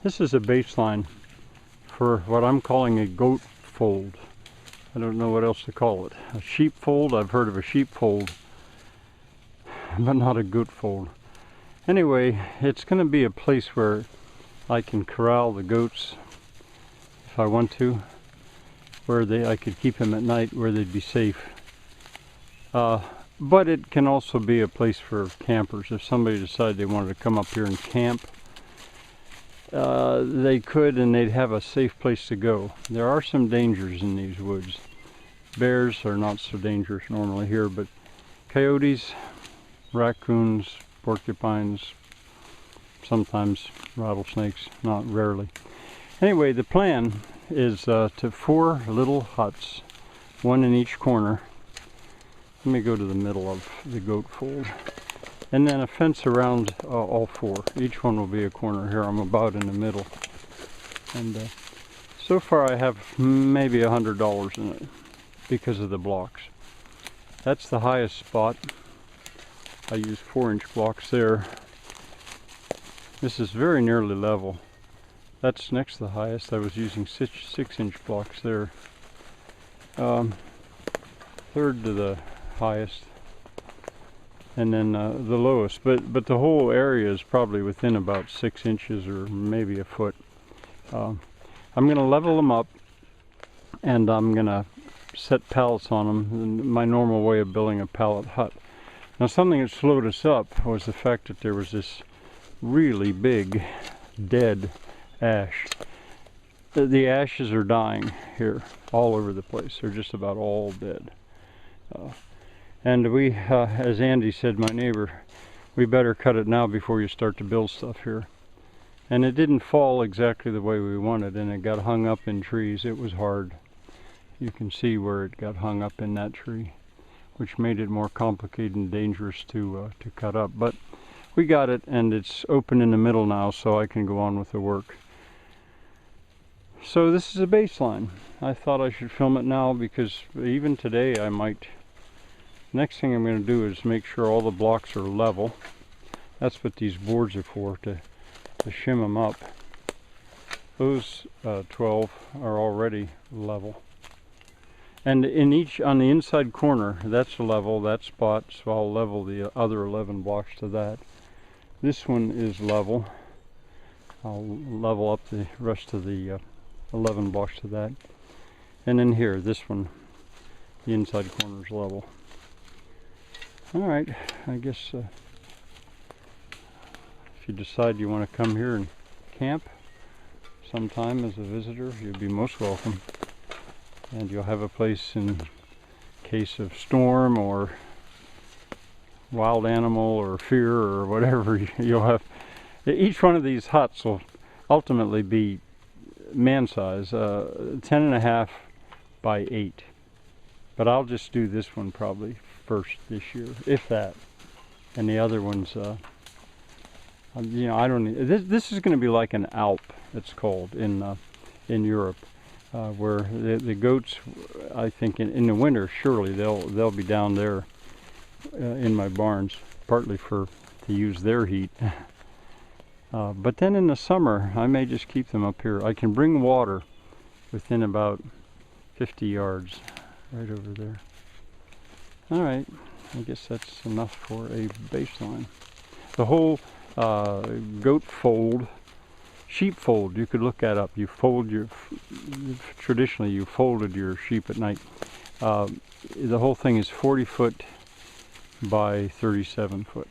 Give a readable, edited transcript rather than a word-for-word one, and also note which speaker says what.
Speaker 1: This is a baseline for what I'm calling a goat fold. I don't know what else to call it. A sheepfold, I've heard of a sheepfold, but not a goat fold. Anyway, it's going to be a place where I can corral the goats if I want to, where I could keep them at night where they'd be safe. But it can also be a place for campers. If somebody decided they wanted to come up here and camp, they could, and they'd have a safe place to go. There are some dangers in these woods. Bears are not so dangerous normally here, but coyotes, raccoons, porcupines, sometimes rattlesnakes, not rarely. Anyway, the plan is to 4 little huts, 1 in each corner. Let me go to the middle of the goat fold. And then a fence around all 4. Each one will be a corner. Here I'm about in the middle. And so far I have maybe $100 in it because of the blocks. That's the highest spot. I use 4-inch blocks there. This is very nearly level. That's next to the highest. I was using 6-inch blocks there. Third to the highest, and then the lowest. But the whole area is probably within about 6 inches or maybe a foot. I'm going to level them up, and I'm going to set pallets on them. My normal way of building a pallet hut. Now, something that slowed us up was the fact that there was this really big dead ash. The ashes are dying here all over the place. They're just about all dead. And we, as Andy said, my neighbor, we better cut it now before you start to build stuff here. And it didn't fall exactly the way we wanted, and it got hung up in trees. It was hard. You can see where it got hung up in that tree, which made it more complicated and dangerous to cut up. But we got it, and it's open in the middle now, so I can go on with the work. So this is a baseline. I thought I should film it now because even today I might. Next thing I'm going to do is make sure all the blocks are level. That's what these boards are for, to shim them up. Those 12 are already level. And in each, on the inside corner, that's level, that spot, so I'll level the other 11 blocks to that. This one is level. I'll level up the rest of the 11 blocks to that. And then here, this one, the inside corner is level. Alright, I guess if you decide you want to come here and camp sometime as a visitor, you'll be most welcome. And you'll have a place in case of storm or wild animal or fear or whatever. You'll have, each one of these huts will ultimately be man size, 10.5 by 8. But I'll just do this one probably first this year, if that. And the other ones, you know, I don't. This is going to be like an Alp, it's called in Europe, where the goats, I think, in the winter, surely they'll be down there in my barns, partly to use their heat. But then in the summer, I may just keep them up here. I can bring water within about 50 yards, right over there. All right, I guess that's enough for a baseline. The whole Goatfold, sheepfold, you could look that up. You fold traditionally you folded your sheep at night. The whole thing is 40 foot by 37 foot.